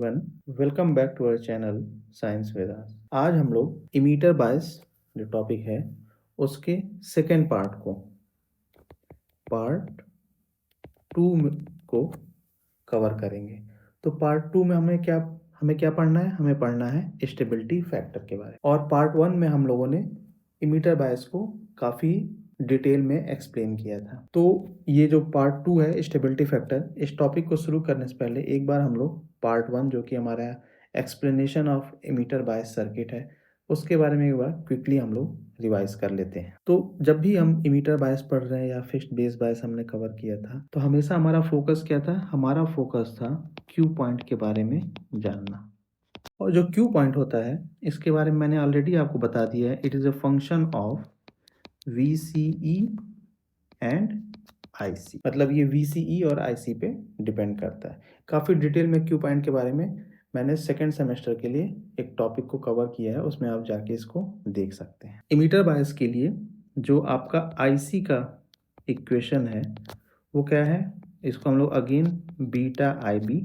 Everyone, welcome back to our channel science Vedas. आज हम लोग इमीटर बायस जो टॉपिक है उसके सेकेंड पार्ट को पार्ट 2 को कवर करेंगे। तो पार्ट 2 में हमें क्या पढ़ना है? हमें पढ़ना है स्टेबिलिटी फैक्टर के बारे में। और पार्ट 1 में हम लोगों ने इमीटर बायस को काफ़ी डिटेल में एक्सप्लेन किया था। तो ये जो पार्ट 2 है स्टेबिलिटी फैक्टर, इस टॉपिक को शुरू करने से पहले एक बार हम लोग पार्ट 1 जो कि हमारा explanation of emitter bias circuit है उसके बारे में एक बार क्विकली हम लोग रिवाइज कर लेते हैं। तो जब भी हम इमीटर बायस पढ़ रहे हैं या फिक्स्ड बेस बायस हमने कवर किया था तो हमेशा हमारा फोकस क्या था? हमारा फोकस था क्यू पॉइंट के बारे में जानना। और जो क्यू पॉइंट होता है इसके बारे में मैंने ऑलरेडी आपको बता दिया है। It is a function of VCE and IC, मतलब ये VCE और IC पे डिपेंड करता है। काफ़ी डिटेल में क्यू पॉइंट के बारे में मैंने सेकेंड सेमेस्टर के लिए एक टॉपिक को कवर किया है, उसमें आप जाके इसको देख सकते हैं। इमीटर बायस के लिए जो आपका IC का इक्वेशन है वो क्या है? इसको हम लोग अगेन बीटा IB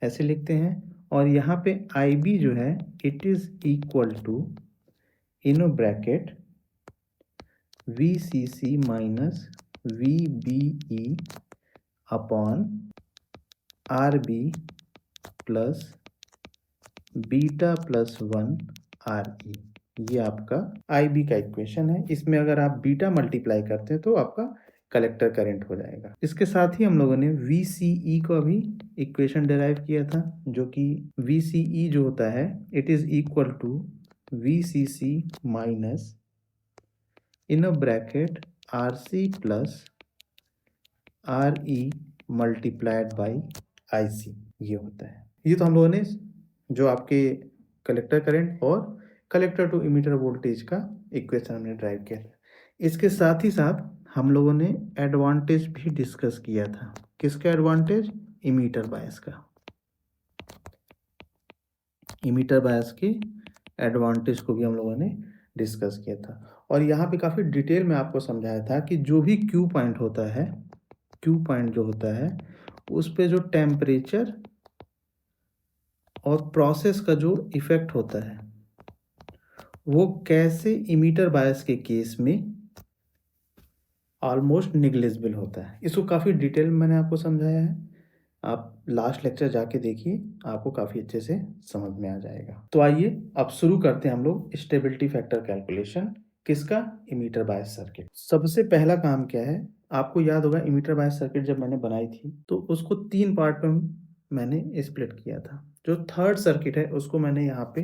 ऐसे लिखते हैं। और यहाँ पे IB जो है it is equal to in bracket VCC minus VBE upon RB plus beta plus 1 RE। ये आपका IB का इक्वेशन है। इसमें अगर आप बीटा मल्टीप्लाई करते हैं तो आपका कलेक्टर करंट हो जाएगा। इसके साथ ही हम लोगों ने VCE को अभी इक्वेशन डिराइव किया था, जो कि VCE जो होता है it is equal to VCC minus in a bracket RC plus RE multiplied by IC, ये होता है। ये तो हम लोगों ने जो आपके कलेक्टर करंट और कलेक्टर टू इमीटर वोल्टेज का इक्वेशन हमने ड्राइव किया था। इसके साथ ही साथ हम लोगों ने एडवांटेज भी डिस्कस किया था। किसका एडवांटेज? इमीटर बायस का। इमीटर बायस के एडवांटेज को भी हम लोगों ने डिस्कस किया था। और यहाँ पे काफ़ी डिटेल में आपको समझाया था कि जो भी क्यू पॉइंट होता है, क्यू पॉइंट जो होता है उस पे जो टेम्परेचर और प्रोसेस का जो इफेक्ट होता है वो कैसे इमीटर बायस के केस में ऑलमोस्ट निग्लिजिबल होता है। इसको काफ़ी डिटेल में मैंने आपको समझाया है। आप लास्ट लेक्चर जाके देखिए, आपको काफ़ी अच्छे से समझ में आ जाएगा। तो आइए अब शुरू करते हैं हम लोग स्टेबिलिटी फैक्टर कैलकुलेशन। किसका? Emitter bias circuit. सबसे पहला काम क्या है? आपको याद होगा इमीटर बायस सर्किट जब मैंने बनाई थी तो उसको 3 पार्ट में मैंने स्प्लिट किया था। जो थर्ड सर्किट है उसको मैंने यहाँ पे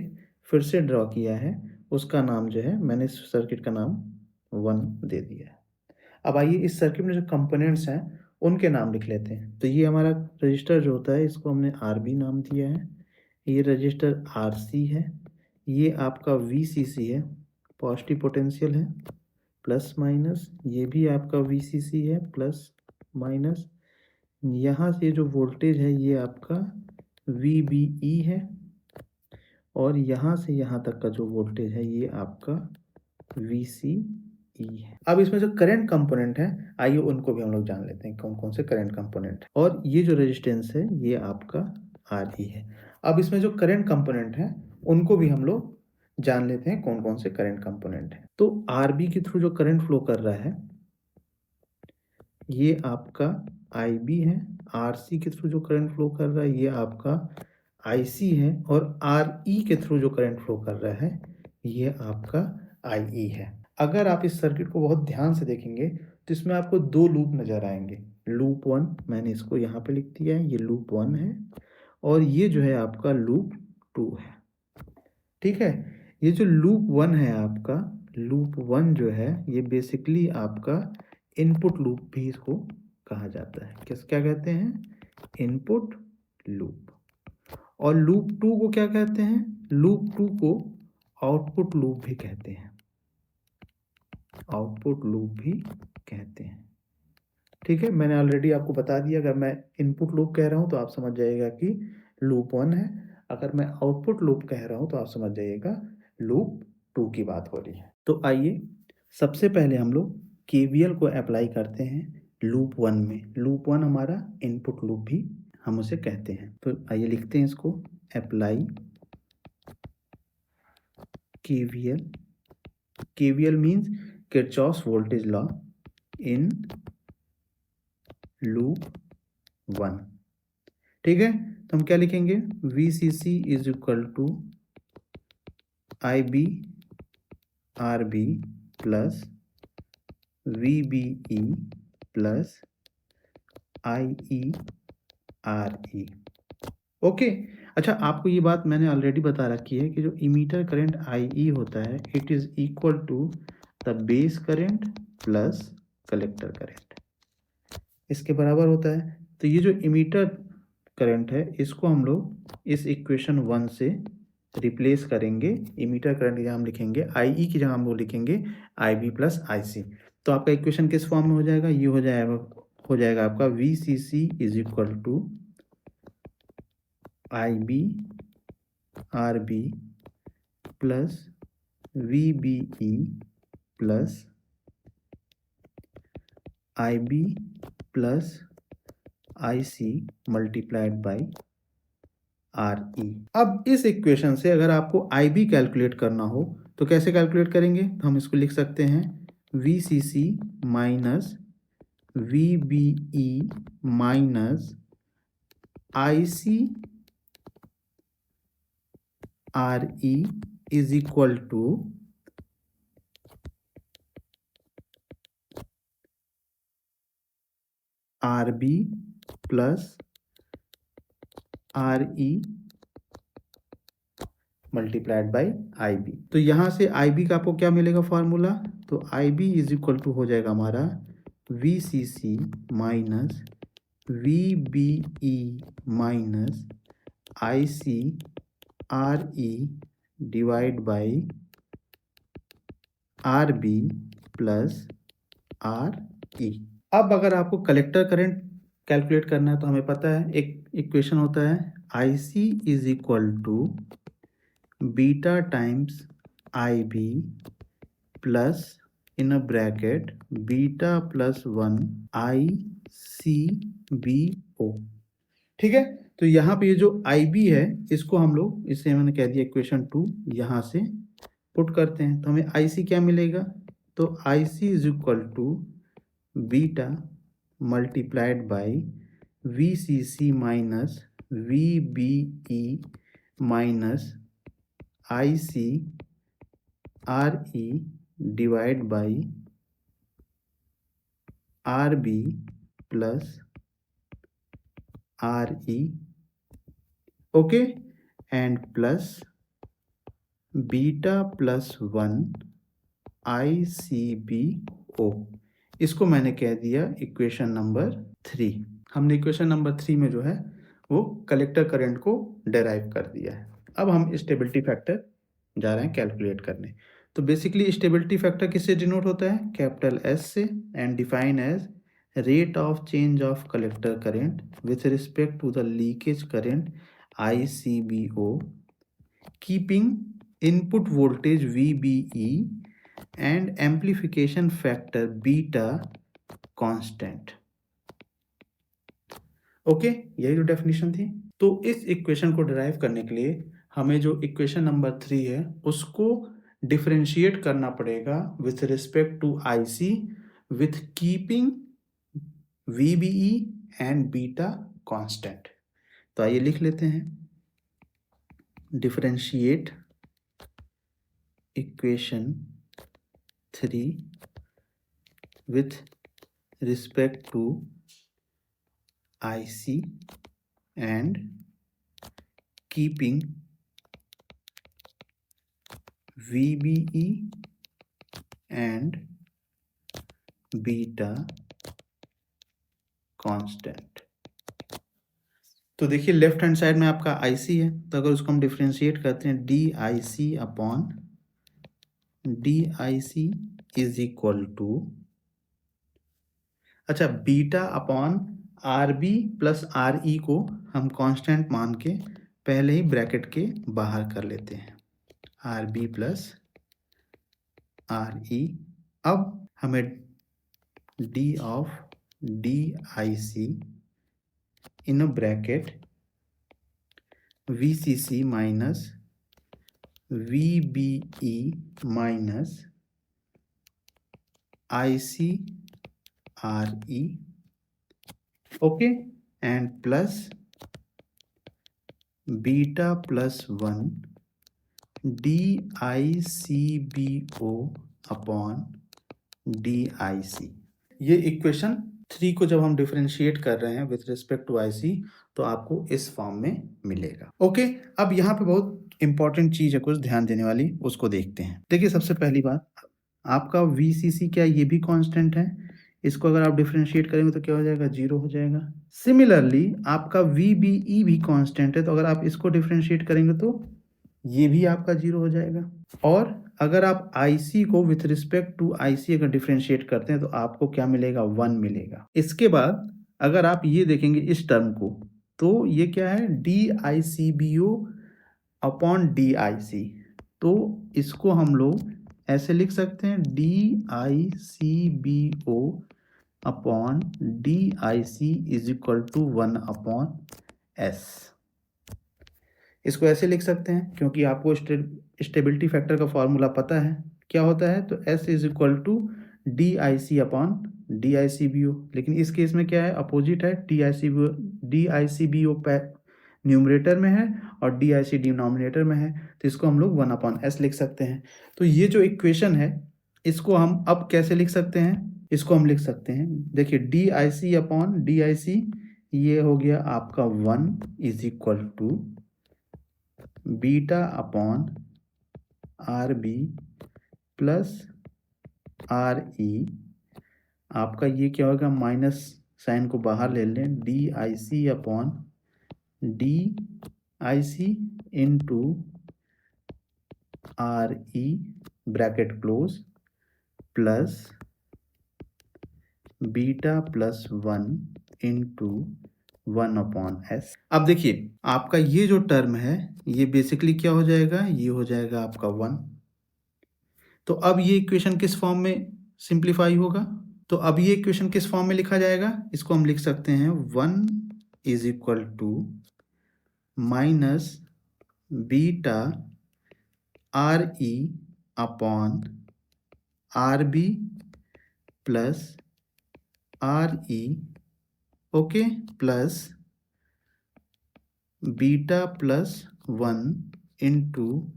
फिर से ड्रॉ किया है। उसका नाम जो है मैंने इस सर्किट का नाम 1 दे दिया है। अब आइए इस सर्किट में जो कंपोनेंट्स हैं उनके नाम लिख लेते हैं। तो ये हमारा रजिस्टर जो होता है इसको हमने RB नाम दिया है। ये रजिस्टर RC है। ये आपका VCC है, पॉजिटिव पोटेंशियल है, प्लस माइनस। ये भी आपका VCC है, प्लस माइनस। यहाँ से जो वोल्टेज है ये आपका VBE है। और यहाँ से यहाँ तक का जो वोल्टेज है ये आपका VCE है। अब इसमें जो करंट कंपोनेंट है आइए उनको भी हम लोग जान लेते हैं कौन कौन से करंट कंपोनेंट है। और ये जो रेजिस्टेंस है ये आपका RE है। अब इसमें जो करंट कंपोनेंट है उनको भी हम लोग जान लेते हैं कौन कौन से करंट कंपोनेंट है। तो RB के थ्रू जो करंट फ्लो कर रहा है ये आपका IB है। RC के थ्रू जो करंट फ्लो कर रहा है ये आपका IC है। और RE के थ्रू जो करंट फ्लो कर रहा है ये आपका IE है। अगर आप इस सर्किट को बहुत ध्यान से देखेंगे तो इसमें आपको 2 लूप नजर आएंगे। लूप 1 मैंने इसको यहाँ पे लिख दिया है, ये लूप 1 है। और ये जो है आपका लूप 2 है। ठीक है, ये जो लूप 1 है आपका, लूप 1 जो है ये बेसिकली आपका इनपुट लूप भी इसको कहा जाता है। क्या कहते हैं? Input loop. और लूप 2 को क्या कहते हैं? लूप 2 को आउटपुट लूप भी कहते हैं। आउटपुट लूप भी कहते हैं। ठीक है, मैंने ऑलरेडी आपको बता दिया। अगर मैं इनपुट लूप कह रहा हूं तो आप समझ जाइएगा कि लूप 1 है। अगर मैं आउटपुट लूप कह रहा हूं तो आप समझ जाइएगा लूप 2 की बात हो रही है। तो आइए सबसे पहले हम लोग KVL को अप्लाई करते हैं लूप 1 में। लूप 1 हमारा इनपुट लूप भी हम उसे कहते हैं। तो आइए लिखते हैं इसको, apply KVL। KVL means Kirchhoff's voltage law in loop 1। ठीक है, तो हम क्या लिखेंगे, VCC is equal to IB RB plus VBE plus IE RE। Okay. अच्छा, आपको ये बात मैंने ऑलरेडी बता रखी है कि जो इमीटर करंट IE होता है, it is equal to the base current plus collector current, इसके बराबर होता है। तो ये जो इमीटर करंट है, इसको हम लोग इस इक्वेशन 1 से रिप्लेस करेंगे। इमीटर करंट की जगह हम लिखेंगे IE की जगह हम लोग लिखेंगे IB प्लस IC। तो आपका इक्वेशन किस फॉर्म में हो जाएगा, ये हो जाएगा आपका VCC is equal to IB RB plus VBE plus IB plus IC multiplied by RE। अब इस इक्वेशन से अगर आपको IB कैलकुलेट करना हो तो कैसे कैलकुलेट करेंगे, तो हम इसको लिख सकते हैं VCC minus VBE minus IC RE is equal to RB plus RE multiplied by IB। तो यहाँ से IB का आपको क्या मिलेगा फॉर्मूला, तो IB इज इक्वल टू हो जाएगा हमारा VCC minus VBE minus IC RE divide by RB plus RE। अब अगर आपको कलेक्टर करंट कैलकुलेट करना है तो हमें पता है एक इक्वेशन होता है IC is equal to beta times IB plus in a bracket beta plus 1 ICBO। ठीक है, तो यहाँ पे ये जो IB है, इसको हम लोग, इसे मैंने कह दिया इक्वेशन 2, यहाँ से पुट करते हैं तो हमें IC क्या मिलेगा, तो IC is equal to beta multiplied by VCC minus VBE minus IC RE divide by RB plus RE, okay, and plus beta plus 1 ICBO। इसको मैंने कह दिया इक्वेशन नंबर 3। हमने इक्वेशन नंबर 3 में जो है वो कलेक्टर करंट को डेराइव कर दिया है। अब हम स्टेबिलिटी फैक्टर जा रहे हैं कैलकुलेट करने। तो बेसिकली स्टेबिलिटी फैक्टर किससे डिनोट होता है, कैपिटल S से, and define as rate of change of collector current with respect to the leakage current ICBO, keeping input voltage VBE and amplification factor beta constant. Okay, यही तो definition थी। तो इस equation को derive करने के लिए हमें जो इक्वेशन नंबर 3 है उसको डिफरेंशिएट करना पड़ेगा with respect to IC with keeping VBE and beta constant. तो आइए लिख लेते हैं, differentiate equation 3 with respect to IC and keeping VBE and beta constant. तो देखिए लेफ्ट हैंड साइड में आपका IC है, तो अगर उसको हम डिफ्रेंशिएट करते हैं DIC upon DIC is equal to, अच्छा, beta upon RB plus RE को हम कांस्टेंट मान के पहले ही ब्रैकेट के बाहर कर लेते हैं, RB प्लस RE। अब हमें D of DIC in a bracket VCC minus VBE minus ICRE, okay, and plus beta plus 1 DICBO upon DIC। ये इक्वेशन 3 को जब हम डिफरेंशिएट कर रहे हैं विथ रिस्पेक्ट टू IC तो आपको इस फॉर्म में मिलेगा। ओके, अब यहाँ पे बहुत इंपॉर्टेंट चीज है कुछ ध्यान देने वाली, उसको देखते हैं। देखिए सबसे पहली बात, आपका VCC क्या ये भी कांस्टेंट है, इसको अगर आप डिफरेंशिएट करेंगे तो क्या हो जाएगा, 0 हो जाएगा। सिमिलरली आपका VBE भी कांस्टेंट है, तो अगर आप इसको डिफरेंशिएट करेंगे तो ये भी आपका 0 हो जाएगा। और अगर आप IC को विथ रिस्पेक्ट टू IC अगर डिफरेंशिएट करते हैं तो आपको क्या मिलेगा, 1 मिलेगा। इसके बाद अगर आप ये देखेंगे इस टर्म को, तो ये क्या है, DICBO अपॉन DIC, तो इसको हम लोग ऐसे लिख सकते हैं DICBO upon DIC is equal to 1 upon S। इसको ऐसे लिख सकते हैं क्योंकि आपको स्टेबिलिटी फैक्टर का फॉर्मूला पता है क्या होता है, तो S is equal to DIC upon DICBO। लेकिन इस केस में क्या है, अपोजिट है, DICBO न्यूमरेटर में है और DIC डिनोमिनेटर में है, तो इसको हम लोग 1 अपॉन S लिख सकते हैं। तो ये जो इक्वेशन है इसको हम अब कैसे लिख सकते हैं, इसको हम लिख सकते हैं, देखिए DIC अपॉन DIC, ये हो गया आपका 1 is equal to beta upon RB plus RE, आपका ये क्या होगा, माइनस साइन को बाहर ले लें, DIC upon DIC into RE bracket close plus beta plus 1 into 1 upon S। अब देखिए आपका ये जो टर्म है ये बेसिकली क्या हो जाएगा, ये हो जाएगा आपका 1। तो अब ये इक्वेशन किस फॉर्म में सिंप्लीफाई होगा, तो अब ये इक्वेशन किस फॉर्म में लिखा जाएगा, इसको हम लिख सकते हैं 1 is equal to minus beta RE upon RB plus RE, okay, plus beta plus 1 into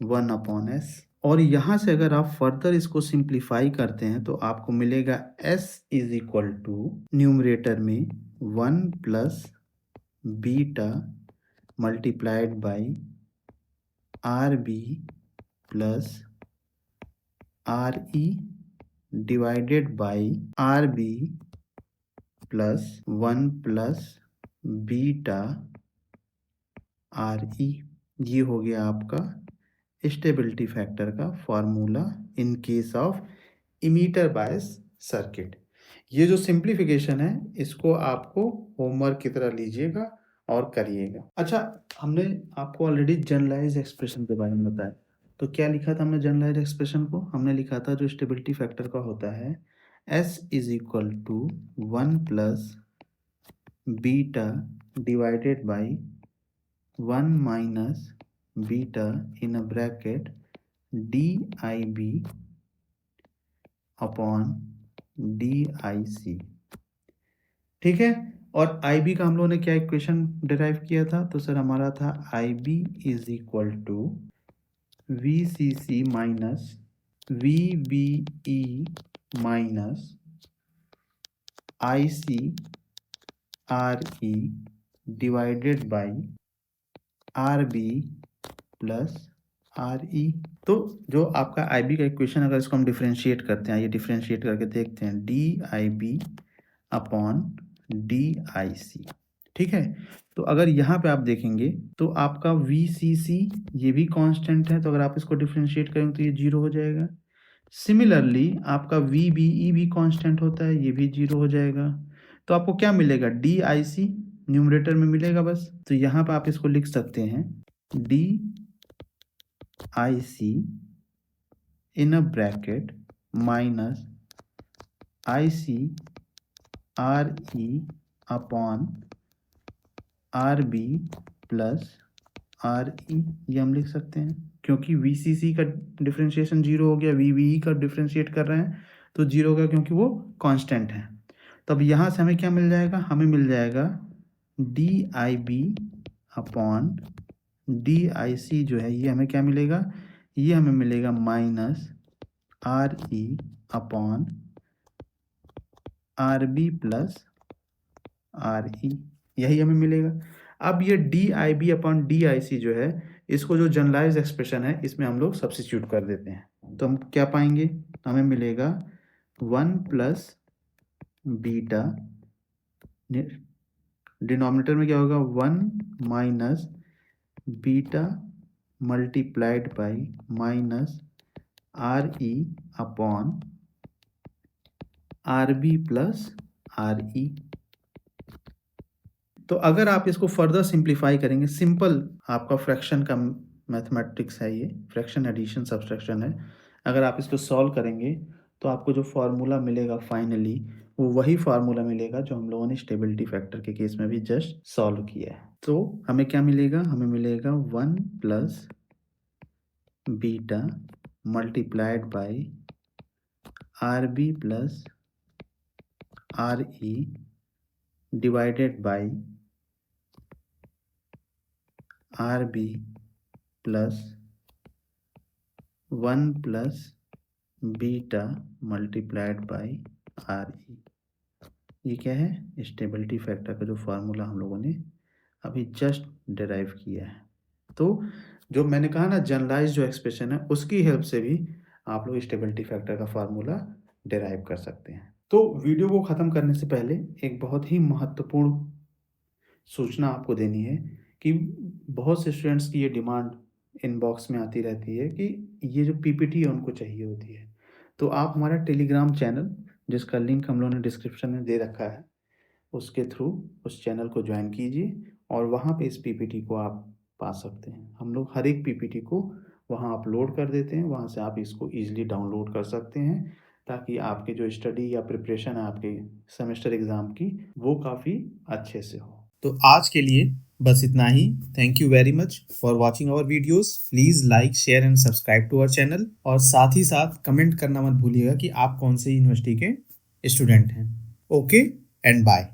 1 upon S। और यहाँ से अगर आप फर्दर इसको सिंप्लीफाई करते हैं तो आपको मिलेगा S is equal to numerator में 1 plus beta multiplied by RB plus RE divided by RB plus 1 plus beta RE। ये हो गया आपका स्टेबिलिटी फैक्टर का formula in case of emitter bias circuit. ये जो सिंप्लीफिकेशन है इसको आपको होमवर्क की तरह लीजिएगा और करिएगा। अच्छा, हमने आपको ऑलरेडी जनरलाइज एक्सप्रेशन के बारे में बताया, तो क्या लिखा था हमने जनरलाइज एक्सप्रेशन को, हमने लिखा था जो स्टेबिलिटी फैक्टर का होता है S is equal to 1 plus beta divided by 1 minus beta in a bracket DIB upon DIC, ठीक है। और IB का हम लोगों ने क्या इक्वेशन डिराइव किया था, तो सर हमारा था IB is equal to VCC minus VBE minus ICRE divided by RB plus RE। तो जो आपका IB का इक्वेशन अगर इसको हम डिफरेंशिएट करते हैं, ये डिफरेंशिएट करके देखते हैं, DIB अपॉन DIC, ठीक है। तो अगर यहाँ पे आप देखेंगे तो आपका VCC ये भी कांस्टेंट है, तो अगर आप इसको डिफरेंशिएट करेंगे तो ये 0 हो जाएगा। सिमिलरली आपका VBE भी कांस्टेंट होता है, ये भी 0 हो जाएगा। तो आपको क्या मिलेगा, DIC न्यूमरेटर में मिलेगा बस। तो यहाँ पे आप इसको लिख सकते हैं DIC in a bracket minus ICRE upon RB plus RE, ये हम लिख सकते हैं क्योंकि VCC का डिफरेंशिएशन 0 हो गया, VBE का डिफरेंशिएट कर रहे हैं तो 0 हो गया क्योंकि वो कांस्टेंट है। तो अब यहाँ से हमें क्या मिल जाएगा, हमें मिल जाएगा DIB अपॉन DIC जो है ये हमें क्या मिलेगा, ये हमें मिलेगा minus RE upon RB plus RE, यही हमें मिलेगा। अब ये DIB अपॉन DIC जो है, इसको जो जनरलाइज एक्सप्रेशन है इसमें हम लोग सब्स्टिट्यूट कर देते हैं तो हम क्या पाएंगे, हमें मिलेगा 1 प्लस बीटा, डिनोमिनेटर में क्या होगा 1 minus beta multiplied by minus RE upon RB plus RE। तो अगर आप इसको फर्दर सिंप्लीफाई करेंगे, सिंपल आपका फ्रैक्शन का मैथमेटिक्स है, ये फ्रैक्शन एडिशन सब्सट्रैक्शन है, अगर आप इसको सॉल्व करेंगे तो आपको जो फार्मूला मिलेगा फाइनली वो वही फार्मूला मिलेगा जो हम लोगों ने स्टेबिलिटी फैक्टर के केस में भी जस्ट सॉल्व किया है। तो हमें क्या मिलेगा, हमें मिलेगा 1 plus beta multiplied by RB plus RE divided by RB plus 1 plus beta multiplied by RE। ये क्या है, स्टेबिलिटी फैक्टर का जो फार्मूला हम लोगों ने अभी जस्ट डिराइव किया है। तो जो मैंने कहा ना जनरलाइज जो एक्सप्रेशन है उसकी हेल्प से भी आप लोग स्टेबिलिटी फैक्टर का फार्मूला डिराइव कर सकते हैं। तो वीडियो को ख़त्म करने से पहले एक बहुत ही महत्वपूर्ण सूचना आपको देनी है कि बहुत से स्टूडेंट्स की ये डिमांड इनबॉक्स में आती रहती है कि ये जो पीपीटी है उनको चाहिए होती है। तो आप हमारा टेलीग्राम चैनल, जिसका लिंक हम लोगों ने डिस्क्रिप्शन में दे रखा है, उसके थ्रू उस चैनल को ज्वाइन कीजिए और वहाँ पे इस पीपीटी को आप पा सकते हैं। हम लोग हर एक पीपीटी को वहाँ अपलोड कर देते हैं, वहाँ से आप इसको ईज़िली डाउनलोड कर सकते हैं ताकि आपके जो स्टडी या प्रिपरेशन है आपके सेमेस्टर एग्ज़ाम की वो काफ़ी अच्छे से हो। तो आज के लिए बस इतना ही। Thank you very much for watching our videos. Please like, share and subscribe to our channel और साथ ही साथ कमेंट करना मत भूलिएगा कि आप कौन सी यूनिवर्सिटी के स्टूडेंट हैं। Okay and bye.